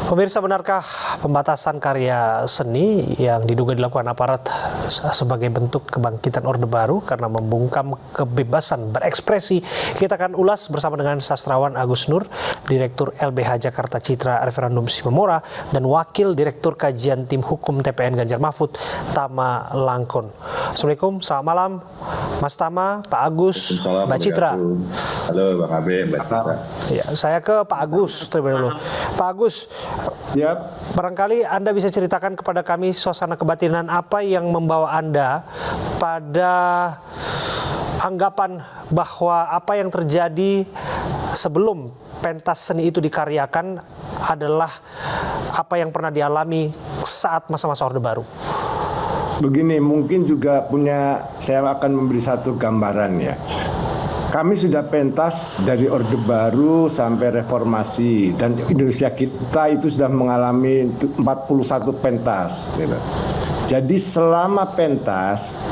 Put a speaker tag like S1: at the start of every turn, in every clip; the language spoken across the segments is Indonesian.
S1: Pemirsa, benarkah pembatasan karya seni yang diduga dilakukan aparat sebagai bentuk kebangkitan Orde Baru karena membungkam kebebasan berekspresi? Kita akan ulas bersama dengan sastrawan Agus Nur, Direktur LBH Jakarta Citra Referendum Simomora, dan Wakil Direktur Kajian Tim Hukum TPN Ganjar Mahfud, Tama Langkon. Assalamualaikum, selamat malam Mas Tama, Pak Agus, Mbak Citra.
S2: Halo Bang Abe, Mbak Citra.
S1: Ya, saya ke Pak Agus terlebih dahulu. Pak Agus, barangkali Anda bisa ceritakan kepada kami suasana kebatinan apa yang membawa Anda pada anggapan bahwa apa yang terjadi sebelum pentas seni itu dikaryakan adalah apa yang pernah dialami saat masa-masa Orde Baru.
S3: Begini, mungkin juga saya akan memberi satu gambaran ya. Kami sudah pentas dari Orde Baru sampai reformasi, dan Indonesia kita itu sudah mengalami 41 pentas. Gitu. Jadi selama pentas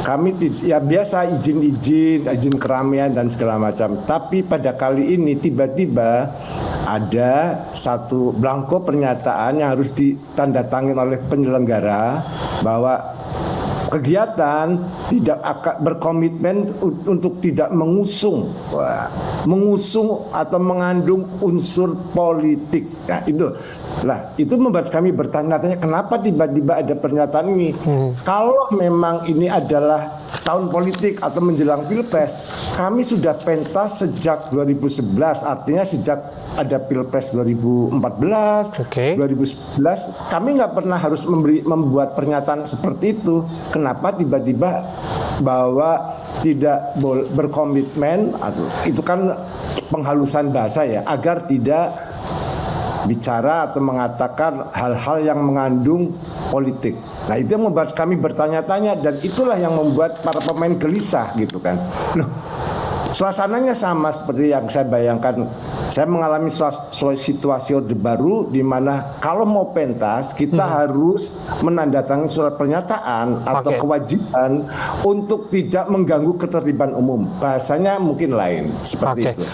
S3: kami ya biasa izin keramaian dan segala macam. Tapi pada kali ini tiba-tiba ada satu belangko pernyataan yang harus ditandatangani oleh penyelenggara bahwa kegiatan tidak akan berkomitmen untuk tidak mengusung atau mengandung unsur politik. Nah, itu membuat kami bertanya-tanya kenapa tiba-tiba ada pernyataan ini. Kalau memang ini adalah tahun politik atau menjelang Pilpres, kami sudah pentas sejak 2011, artinya sejak ada Pilpres 2014, 2011, kami nggak pernah harus membuat pernyataan seperti itu. Kenapa tiba-tiba bahwa tidak berkomitmen, itu kan penghalusan bahasa ya, agar tidak bicara atau mengatakan hal-hal yang mengandung politik. Nah, itu yang membuat kami bertanya-tanya, dan itulah yang membuat para pemain gelisah gitu kan. Loh, suasananya sama seperti yang saya bayangkan. Saya mengalami situasi Orde Baru di mana kalau mau pentas kita harus menandatangani surat pernyataan atau kewajiban untuk tidak mengganggu ketertiban umum. Bahasanya mungkin lain seperti itu.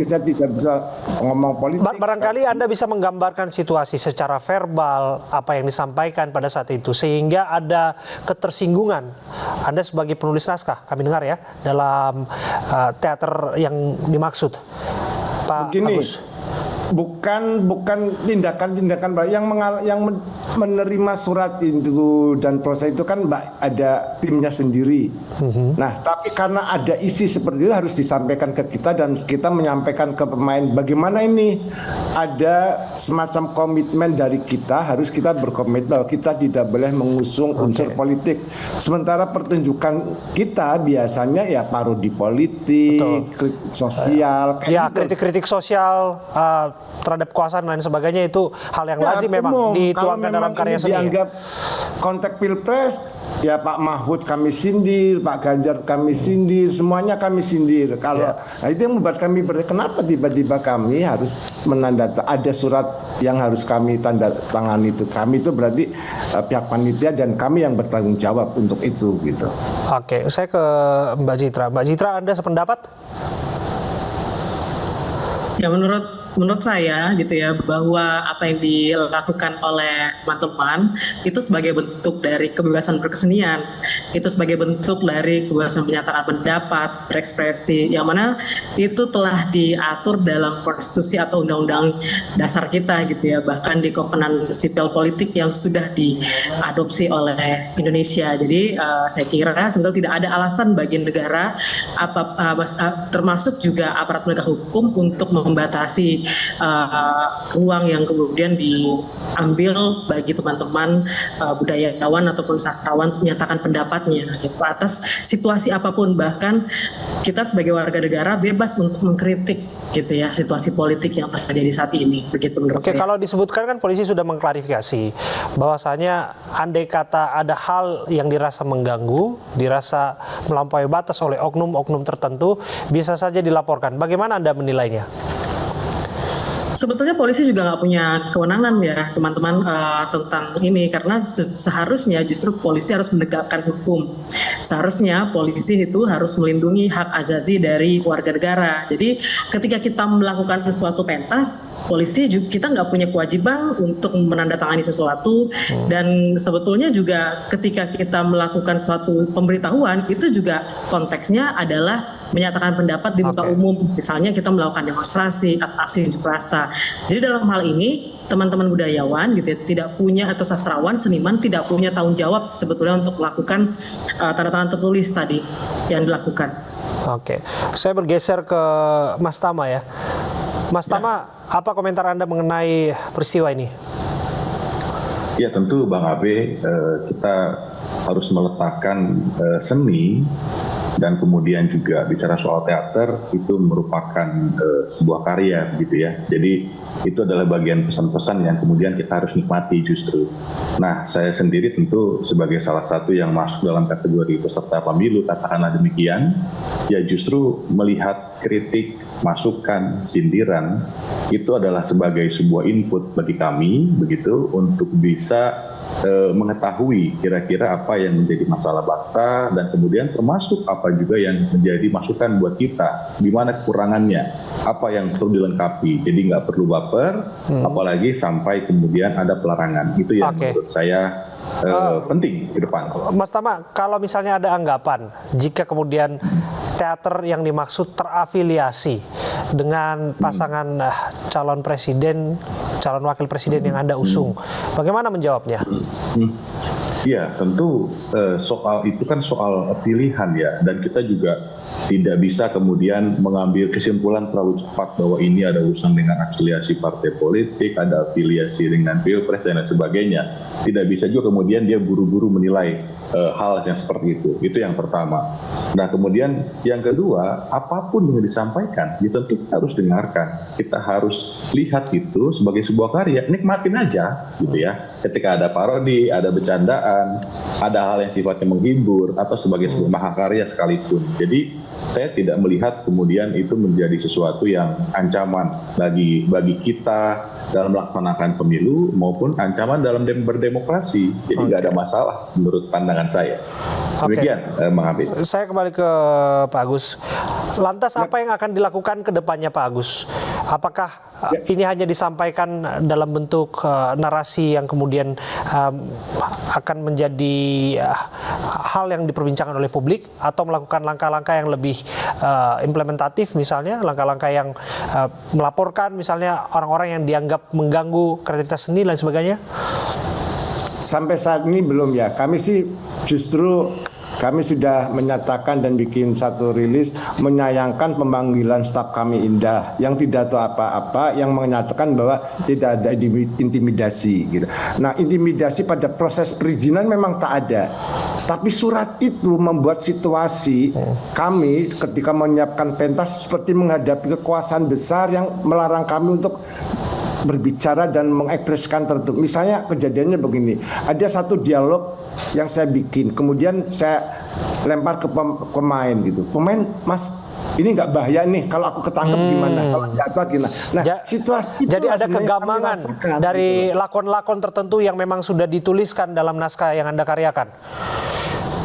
S3: Saya tidak bisa ngomong politik.
S1: Barangkali Anda bisa menggambarkan situasi secara verbal apa yang disampaikan pada saat itu sehingga ada ketersinggungan. Anda sebagai penulis naskah, kami dengar ya, dalam teater yang dimaksud. Pak
S3: Begini,
S1: Agus.
S3: bukan tindakan-tindakan yang menerima surat itu dan proses itu kan ada timnya sendiri. Nah, tapi karena ada isi seperti itu harus disampaikan ke kita, dan kita menyampaikan ke pemain bagaimana ini ada semacam komitmen dari kita, harus kita berkomitmen bahwa kita tidak boleh mengusung unsur politik. Sementara pertunjukan kita biasanya ya parodi politik, kritik sosial,
S1: kritik-kritik sosial terhadap kekuasaan dan lain sebagainya, itu hal yang lazim memang dituangkan dalam karya seni.
S3: Dianggap konteks Pilpres, ya Pak Mahfud kami sindir, Pak Ganjar kami sindir, semuanya kami sindir. Nah, itu yang membuat kami kenapa tiba-tiba kami harus ada surat yang harus kami tanda tangan itu. Kami itu berarti pihak panitia dan kami yang bertanggung jawab untuk itu gitu.
S1: Oke, saya ke Mbak Citra. Mbak Citra, Anda sependapat?
S4: Ya, menurut saya gitu ya, bahwa apa yang dilakukan oleh teman-teman itu sebagai bentuk dari kebebasan berkesenian, itu sebagai bentuk dari kebebasan menyatakan pendapat, berekspresi, yang mana itu telah diatur dalam konstitusi atau undang-undang dasar kita gitu ya, bahkan di kovenan sipil politik yang sudah diadopsi oleh Indonesia. Jadi saya kira sebetulnya tidak ada alasan bagi negara termasuk juga aparat penegak hukum untuk membatasi ruang yang kemudian diambil bagi teman-teman budayawan ataupun sastrawan menyatakan pendapatnya gitu, atas situasi apapun. Bahkan kita sebagai warga negara bebas untuk mengkritik gitu ya situasi politik yang terjadi saat ini, begitu menurut saya.
S1: Kalau disebutkan kan polisi sudah mengklarifikasi bahwasanya andai kata ada hal yang dirasa mengganggu, dirasa melampaui batas oleh oknum-oknum tertentu, bisa saja dilaporkan. Bagaimana Anda menilainya?
S4: Sebetulnya polisi juga nggak punya kewenangan ya teman-teman tentang ini, karena seharusnya justru polisi harus menegakkan hukum. Seharusnya polisi itu harus melindungi hak azazi dari warga negara. Jadi ketika kita melakukan suatu pentas, polisi juga, kita nggak punya kewajiban untuk menandatangani sesuatu. Dan sebetulnya juga ketika kita melakukan suatu pemberitahuan, itu juga konteksnya adalah menyatakan pendapat di muka umum, misalnya kita melakukan demonstrasi atau aksi unjuk rasa. Jadi dalam hal ini teman-teman budayawan gitu ya, tidak punya, atau sastrawan, seniman tidak punya tanggung jawab sebetulnya untuk melakukan tanda tangan tertulis tadi yang dilakukan.
S1: Oke, saya bergeser ke Mas Tama ya. Mas Tama, apa komentar Anda mengenai peristiwa ini?
S2: Ya tentu Bang Abe, kita harus meletakkan seni dan kemudian juga bicara soal teater itu merupakan sebuah karya gitu ya. Jadi itu adalah bagian pesan-pesan yang kemudian kita harus nikmati justru. Nah, saya sendiri tentu sebagai salah satu yang masuk dalam kategori peserta pemilu, katakanlah demikian, ya justru melihat kritik, masukan, sindiran itu adalah sebagai sebuah input bagi kami begitu untuk bisa mengetahui kira-kira apa yang menjadi masalah bangsa dan kemudian termasuk apa juga yang menjadi masukan buat kita, di mana kekurangannya, apa yang perlu dilengkapi. Jadi nggak perlu baper, apalagi sampai kemudian ada pelarangan. Itu yang menurut saya penting ke depan.
S1: Mas Tama, kalau misalnya ada anggapan jika kemudian teater yang dimaksud terafiliasi dengan pasangan calon presiden, calon wakil presiden yang Anda usung, bagaimana menjawabnya?
S2: Ya, tentu soal itu kan soal pilihan ya, dan kita juga tidak bisa kemudian mengambil kesimpulan terlalu cepat bahwa ini ada urusan dengan afiliasi partai politik, ada afiliasi dengan pilpres dan lain sebagainya. Tidak bisa juga kemudian dia buru-buru menilai hal yang seperti itu. Itu yang pertama. Nah, kemudian yang kedua, apapun yang disampaikan, ya tentu kita harus dengarkan. Kita harus lihat itu sebagai sebuah karya, nikmatin aja gitu ya. Ketika ada parodi, ada bercandaan, ada hal yang sifatnya menghibur atau sebagai sebuah mahakarya sekalipun. Jadi saya tidak melihat kemudian itu menjadi sesuatu yang ancaman bagi kita dalam melaksanakan pemilu maupun ancaman dalam berdemokrasi. Jadi nggak ada masalah menurut pandangan saya. Demikian, Bang Habib.
S1: Saya kembali ke Pak Agus. Lantas apa yang akan dilakukan ke depannya Pak Agus? Apakah ini hanya disampaikan dalam bentuk narasi yang kemudian akan menjadi hal yang diperbincangkan oleh publik, atau melakukan langkah-langkah yang lebih implementatif, misalnya langkah-langkah yang melaporkan misalnya orang-orang yang dianggap mengganggu kreativitas seni dan sebagainya?
S3: Sampai saat ini belum ya. Kami sih justru kami sudah menyatakan dan bikin satu rilis menyayangkan pemanggilan staf kami Indah yang tidak tahu apa-apa, yang menyatakan bahwa tidak ada intimidasi gitu. Nah, intimidasi pada proses perizinan memang tak ada. Tapi surat itu membuat situasi kami ketika menyiapkan pentas seperti menghadapi kekuasaan besar yang melarang kami untuk berbicara dan mengekspresikan tertentu. Misalnya kejadiannya begini, ada satu dialog yang saya bikin, kemudian saya lempar ke pemain gitu. Pemain, Mas, ini nggak bahaya nih kalau aku ketangkep gimana? Kalau jatuh gimana? Nah, situasi
S1: jadi ada
S3: sebenarnya
S1: kegamangan dari lakon-lakon tertentu yang memang sudah dituliskan dalam naskah yang Anda karyakan.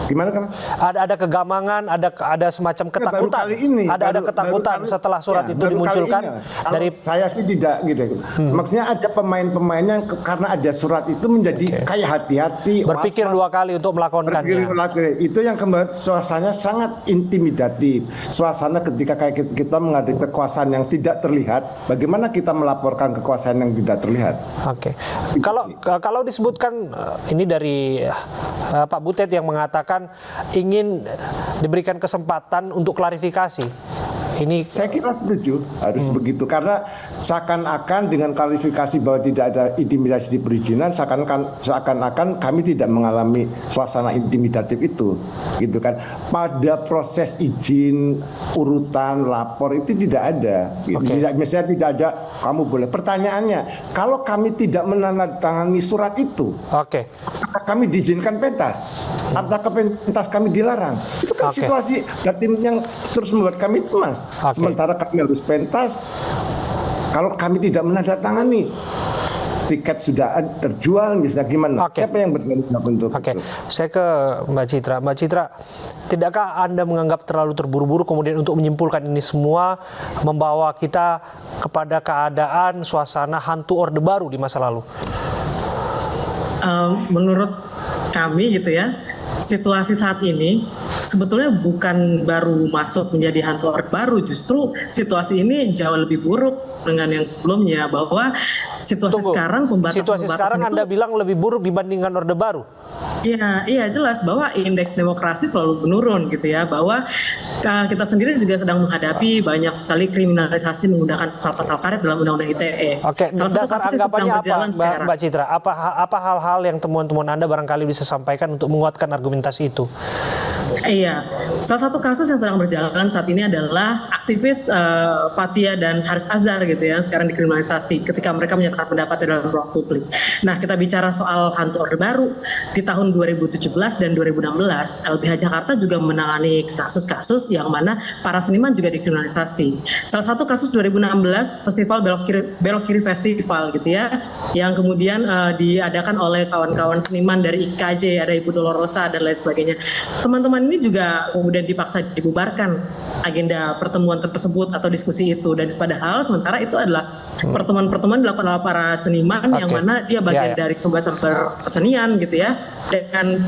S3: Gimana kan?
S1: Ada kegamangan, ada semacam ketakutan.
S3: Baru kali ini,
S1: ada ketakutan setelah surat itu dimunculkan.
S3: Dari saya sih tidak gitu. Maksudnya ada pemain-pemain yang karena ada surat itu menjadi kayak hati-hati,
S1: berpikir dua kali untuk melakonkannya.
S3: Itu yang kembali suasananya sangat intimidatif. Suasana ketika kayak kita menghadapi kekuasaan yang tidak terlihat, bagaimana kita melaporkan kekuasaan yang tidak terlihat?
S1: Oke. Kalau disebutkan ini dari Pak Butet yang mengatakan ingin diberikan kesempatan untuk klarifikasi. Ini
S3: saya kira setuju harus begitu, karena seakan-akan dengan klarifikasi bahwa tidak ada intimidasi di perizinan, seakan-akan kami tidak mengalami suasana intimidatif itu, gitu kan. Pada proses izin, urutan, lapor itu tidak ada. Misalnya tidak ada kamu boleh. Pertanyaannya, kalau kami tidak menandatangani surat itu, apakah kami diizinkan pentas? Apakah pentas kami dilarang? Itu kan situasi batin yang terus membuat kami cemas. Sementara kami harus pentas, Kalau kami tidak menandatangani, tiket sudah terjual, misalnya gimana?
S1: Oke.
S3: Siapa yang bertanggung jawab untuk
S1: Oke,
S3: itu?
S1: saya ke Mbak Citra. Mbak Citra, tidakkah Anda menganggap terlalu terburu-buru kemudian untuk menyimpulkan ini semua membawa kita kepada keadaan suasana hantu Orde Baru di masa lalu?
S4: Menurut kami gitu ya, situasi saat ini sebetulnya bukan baru masuk menjadi hantu Orde Baru, justru situasi ini jauh lebih buruk dengan yang sebelumnya, bahwa situasi
S1: Tunggu,
S4: sekarang
S1: situasi sekarang
S4: itu,
S1: Anda bilang lebih buruk dibandingkan Orde Baru?
S4: Iya jelas bahwa indeks demokrasi selalu menurun gitu ya, bahwa kita sendiri juga sedang menghadapi banyak sekali kriminalisasi menggunakan pasal-pasal karet dalam Undang-Undang ITE.
S1: Oke,
S4: Salah satu
S1: dasar
S4: kasus yang sedang
S1: anggapannya apa,
S4: berjalan sekarang.
S1: Mbak Citra? Apa hal-hal yang temuan-temuan Anda barangkali bisa sampaikan untuk menguatkan argumentasi itu?
S4: Iya, salah satu kasus yang sedang berjalan saat ini adalah aktivis Fathia dan Haris Azhar gitu ya, sekarang dikriminalisasi ketika mereka menyatakan pendapat dalam ruang publik. Nah, kita bicara soal hantu Orde Baru di tahun 2017 dan 2016, LBH Jakarta juga menangani kasus-kasus yang mana para seniman juga dikriminalisasi. Salah satu kasus 2016 Festival Belok Kiri Festival gitu ya, yang kemudian diadakan oleh kawan-kawan seniman dari IKJ, ada Ibu Dolorosa dan lain sebagainya. Teman-teman ini juga kemudian dipaksa dibubarkan agenda pertemuan tersebut atau diskusi itu, dan padahal sementara itu adalah pertemuan-pertemuan dilakukan oleh para seniman yang mana dia bagian dari pembahasan berkesenian gitu ya. Dan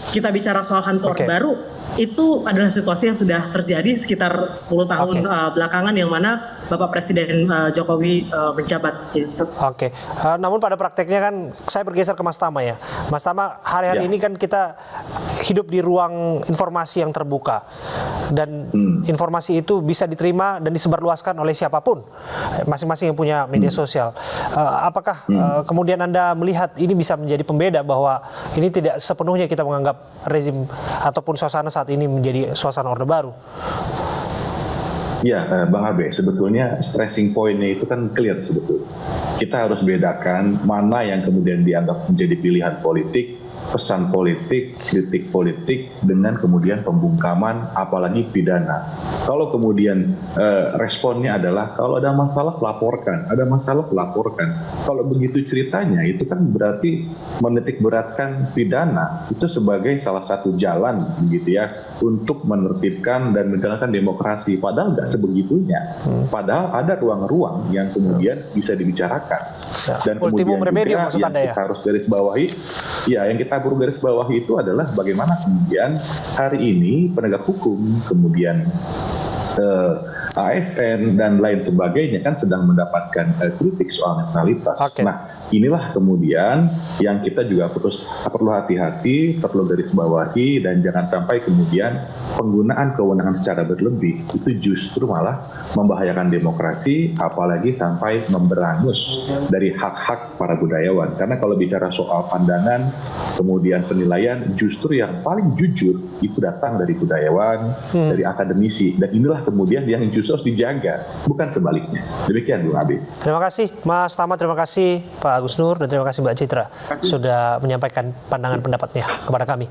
S4: kita bicara soal hantu Orde Baru, itu adalah situasi yang sudah terjadi sekitar 10 tahun belakangan yang mana Bapak Presiden Jokowi menjabat gitu.
S1: Oke, namun pada prakteknya kan saya bergeser ke Mas Tama ya. Mas Tama, hari-hari ini kan kita hidup di ruang informasi yang terbuka dan informasi itu bisa diterima dan disebarluaskan oleh siapapun, masing-masing yang punya media sosial. Apakah kemudian Anda melihat ini bisa menjadi pembeda bahwa ini tidak sepenuhnya kita menganggap rezim ataupun suasana saat ini menjadi suasana Orde Baru?
S2: Ya, Bang Abe, sebetulnya stressing point-nya itu kan clear sebetulnya. Kita harus bedakan mana yang kemudian dianggap menjadi pilihan politik, pesan politik, kritik politik, dengan kemudian pembungkaman, apalagi pidana. Kalau kemudian responnya adalah kalau ada masalah laporkan, ada masalah laporkan. Kalau begitu ceritanya itu kan berarti menitik beratkan pidana itu sebagai salah satu jalan gitu ya untuk menertibkan dan menjalankan demokrasi. Padahal nggak sebegitunya. Padahal ada ruang-ruang yang kemudian bisa dibicarakan. Dan kemudian juga yang kita harus garis bawahi, ya yang kita perlu garis bawahi itu adalah bagaimana kemudian hari ini penegak hukum, kemudian ASN dan lain sebagainya kan sedang mendapatkan kritik soal netralitas. Nah, inilah kemudian yang kita juga perlu hati-hati, perlu garis bawahi, dan jangan sampai kemudian penggunaan kewenangan secara berlebih itu justru malah membahayakan demokrasi, apalagi sampai memberangus dari hak-hak para budayawan. Karena kalau bicara soal pandangan, kemudian penilaian, justru yang paling jujur itu datang dari budayawan, dari akademisi, dan inilah kemudian yang justru harus dijaga, bukan sebaliknya. Demikian, Bung Abi.
S1: Terima kasih Mas Tama, terima kasih Pak Agus Nur, dan terima kasih Mbak Citra sudah menyampaikan pandangan pendapatnya kepada kami.